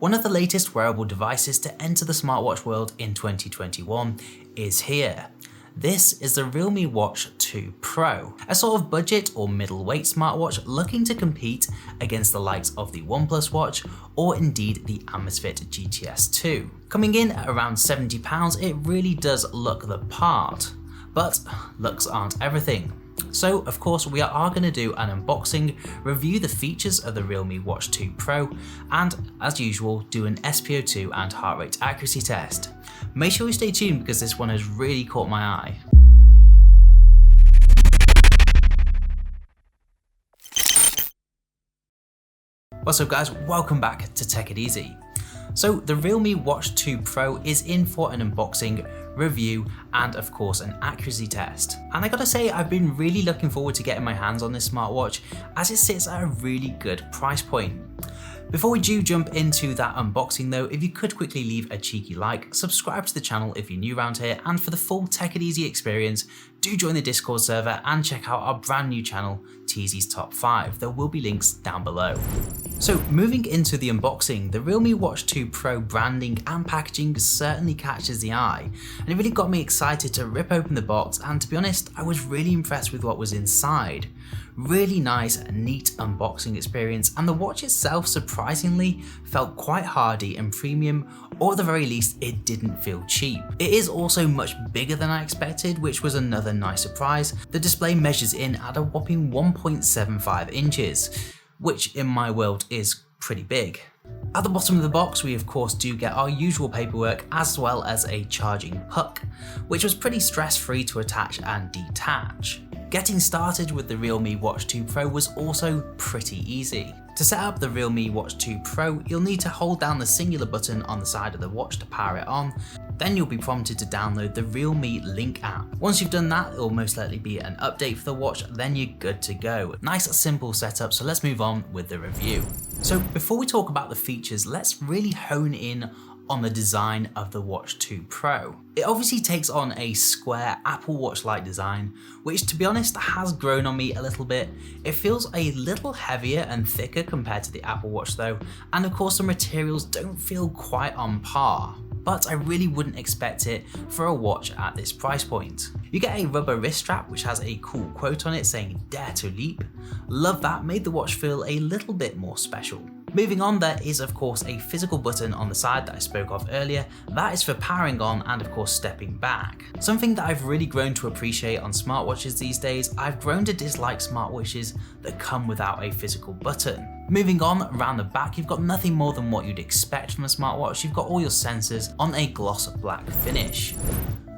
One of the latest wearable devices to enter the smartwatch world in 2021 is here. This is the Realme Watch 2 Pro, a sort of budget or middleweight smartwatch looking to compete against the likes of the OnePlus Watch or indeed the Amazfit GTS 2. Coming in at around £70, it really does look the part, but looks aren't everything. So of course we are going to do an unboxing, review the features of the Realme Watch 2 Pro, and as usual do an SpO2 and heart rate accuracy test. Make sure you stay tuned because this one has really caught my eye. What's up guys, welcome back to Tech It Easy. So the Realme Watch 2 Pro is in for an unboxing, review, and of course an accuracy test. And I gotta say, I've been really looking forward to getting my hands on this smartwatch as it sits at a really good price point. Before we do jump into that unboxing though, if you could quickly leave a cheeky like, subscribe to the channel if you're new around here, and for the full Tech It Easy experience, do join the Discord server and check out our brand new channel, TZ's Top 5. There will be links down below. So moving into the unboxing, the Realme Watch 2 Pro branding and packaging certainly catches the eye, and it really got me excited to rip open the box, and to be honest, I was really impressed with what was inside. Really nice, neat unboxing experience, and the watch itself surprisingly felt quite hardy and premium, or at the very least it didn't feel cheap. It is also much bigger than I expected, which was another nice surprise. The display measures in at a whopping 1.75 inches, which in my world is pretty big. At the bottom of the box we of course do get our usual paperwork as well as a charging hook, which was pretty stress-free to attach and detach. Getting started with the Realme Watch 2 Pro was also pretty easy. To set up the Realme Watch 2 Pro, you'll need to hold down the singular button on the side of the watch to power it on. Then you'll be prompted to download the Realme Link app. Once you've done that, it will most likely be an update for the watch, then you're good to go. Nice simple setup, so let's move on with the review. So before we talk about the features, let's really hone in on the design of the Watch 2 Pro. It obviously takes on a square Apple Watch-like design, which to be honest has grown on me a little bit. It feels a little heavier and thicker compared to the Apple Watch though, and of course the materials don't feel quite on par. But I really wouldn't expect it for a watch at this price point. You get a rubber wrist strap which has a cool quote on it saying "Dare to Leap." Love that, made the watch feel a little bit more special. Moving on, there is of course a physical button on the side that I spoke of earlier. That is for powering on and of course stepping back. Something that I've really grown to appreciate on smartwatches these days. I've grown to dislike smartwatches that come without a physical button. Moving on, around the back you've got nothing more than what you'd expect from a smartwatch. You've got all your sensors on a gloss black finish.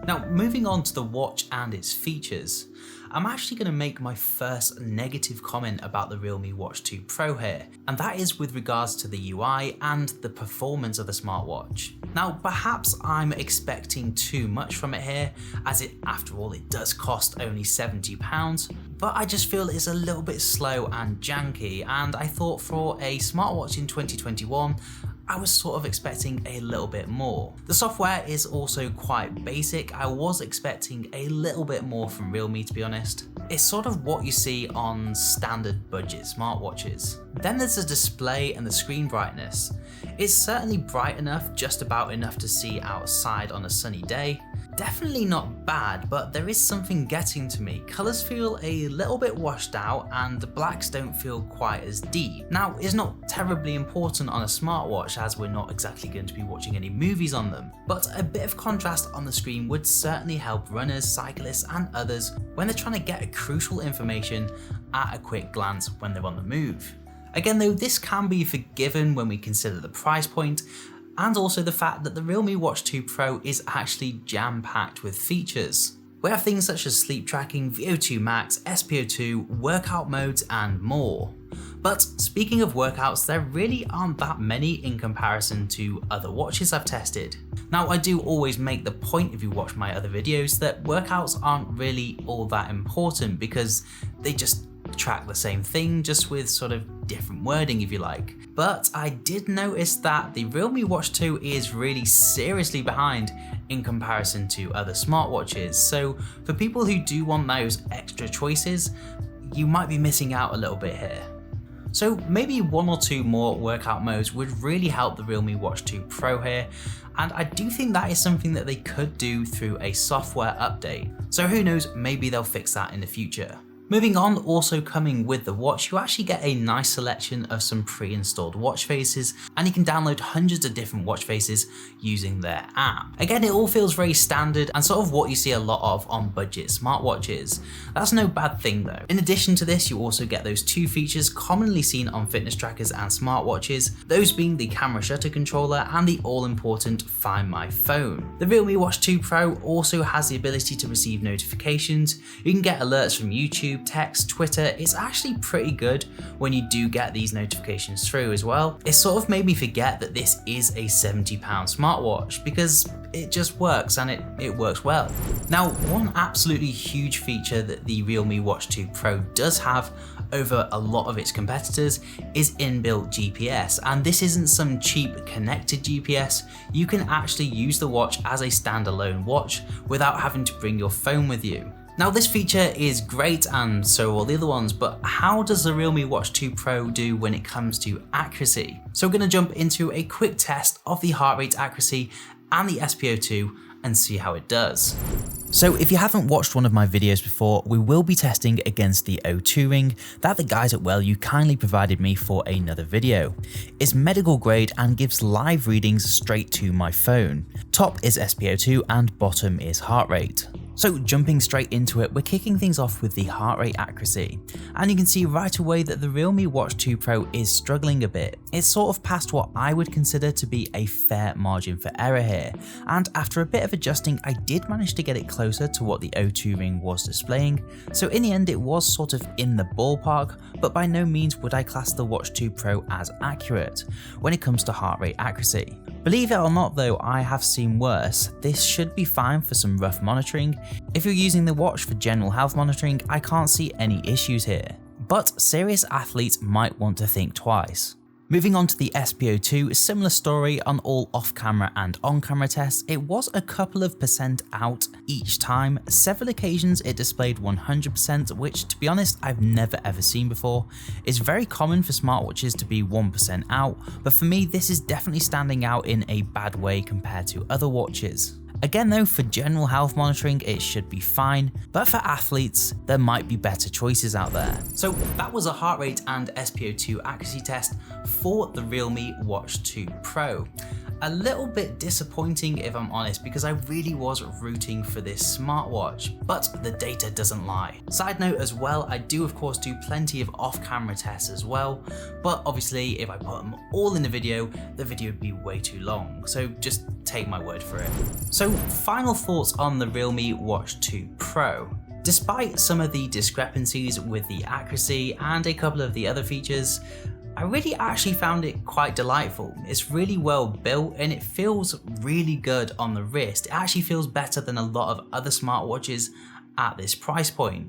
Now moving on to the watch and its features, I'm actually going to make my first negative comment about the Realme Watch 2 Pro here, and that is with regards to the UI and the performance of the smartwatch. Now perhaps I'm expecting too much from it here, as it after all it does cost only £70, but I just feel it's a little bit slow and janky, and I thought for a smartwatch in 2021 I was sort of expecting a little bit more. The software is also quite basic. I was expecting a little bit more from Realme, to be honest. It's sort of what you see on standard budget smartwatches. Then there's the display and the screen brightness. It's certainly bright enough, just about enough to see outside on a sunny day. Definitely not bad, but there is something getting to me. Colours feel a little bit washed out and the blacks don't feel quite as deep. Now, it's not terribly important on a smartwatch as we're not exactly going to be watching any movies on them, but a bit of contrast on the screen would certainly help runners, cyclists and others when they're trying to get crucial information at a quick glance when they're on the move. Again though, this can be forgiven when we consider the price point, and also the fact that the Realme Watch 2 Pro is actually jam-packed with features. We have things such as sleep tracking, VO2 max, SpO2, workout modes and more. But speaking of workouts, there really aren't that many in comparison to other watches I've tested. Now I do always make the point if you watch my other videos that workouts aren't really all that important because they just track the same thing, just with sort of different wording if you like. But I did notice that the Realme Watch 2 is really seriously behind in comparison to other smartwatches, so for people who do want those extra choices, you might be missing out a little bit here. So maybe 1 or 2 more workout modes would really help the Realme Watch 2 Pro here, and I do think that is something that they could do through a software update. So who knows, maybe they'll fix that in the future. Moving on, also coming with the watch, you actually get a nice selection of some pre-installed watch faces, and you can download hundreds of different watch faces using their app. Again, it all feels very standard and sort of what you see a lot of on budget smartwatches. That's no bad thing though. In addition to this, you also get those 2 features commonly seen on fitness trackers and smartwatches, those being the camera shutter controller and the all-important Find My Phone. The Realme Watch 2 Pro also has the ability to receive notifications. You can get alerts from YouTube, text, Twitter. It's actually pretty good when you do get these notifications through as well. It sort of made me forget that this is a £70 smartwatch because it just works, and it works well. Now, one absolutely huge feature that the Realme Watch 2 Pro does have over a lot of its competitors is inbuilt GPS, and this isn't some cheap connected GPS. You can actually use the watch as a standalone watch without having to bring your phone with you. Now, this feature is great, and so are all the other ones, but how does the Realme Watch 2 Pro do when it comes to accuracy? So we're going to jump into a quick test of the heart rate accuracy and the SpO2 and see how it does. So if you haven't watched one of my videos before, we will be testing against the O2 ring that the guys at WellU kindly provided me for another video. It's medical grade and gives live readings straight to my phone. Top is SpO2 and bottom is heart rate. So jumping straight into it, we're kicking things off with the heart rate accuracy, and you can see right away that the Realme Watch 2 Pro is struggling a bit. It's sort of past what I would consider to be a fair margin for error here, and after a bit of adjusting I did manage to get it closer to what the O2 ring was displaying, so in the end it was sort of in the ballpark, but by no means would I class the Watch 2 Pro as accurate when it comes to heart rate accuracy. Believe it or not though, I have seen worse. This should be fine for some rough monitoring. If you're using the watch for general health monitoring, I can't see any issues here. But serious athletes might want to think twice. Moving on to the SpO2, similar story on all off-camera and on-camera tests. It was a couple of % out each time. Several occasions it displayed 100%, which to be honest I've never ever seen before. It's very common for smartwatches to be 1% out, but for me this is definitely standing out in a bad way compared to other watches. Again though, for general health monitoring it should be fine, but for athletes there might be better choices out there. So that was a heart rate and SpO2 accuracy test for the Realme Watch 2 Pro. A little bit disappointing if I'm honest, because I really was rooting for this smartwatch, but the data doesn't lie. Side note as well, I do of course do plenty of off-camera tests as well, but obviously if I put them all in the video would be way too long, so just take my word for it. So final thoughts on the Realme Watch 2 Pro. Despite some of the discrepancies with the accuracy and a couple of the other features, I really actually found it quite delightful. It's really well built and it feels really good on the wrist. It actually feels better than a lot of other smartwatches at this price point.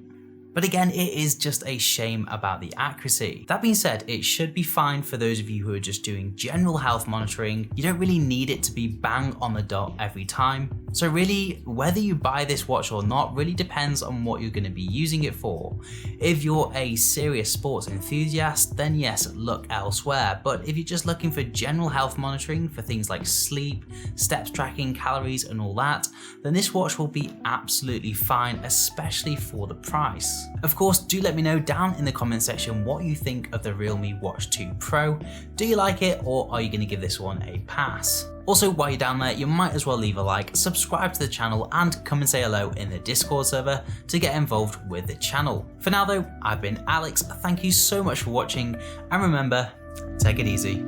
But again, it is just a shame about the accuracy. That being said, it should be fine for those of you who are just doing general health monitoring. You don't really need it to be bang on the dot every time. So really, whether you buy this watch or not really depends on what you're going to be using it for. If you're a serious sports enthusiast, then yes, look elsewhere. But if you're just looking for general health monitoring for things like sleep, steps tracking, calories and all that, then this watch will be absolutely fine, especially for the price. Of course, do let me know down in the comment section what you think of the Realme Watch 2 Pro. Do you like it, or are you going to give this one a pass? Also, while you're down there, you might as well leave a like, subscribe to the channel and come and say hello in the Discord server to get involved with the channel. For now though, I've been Alex, thank you so much for watching, and remember, take it easy.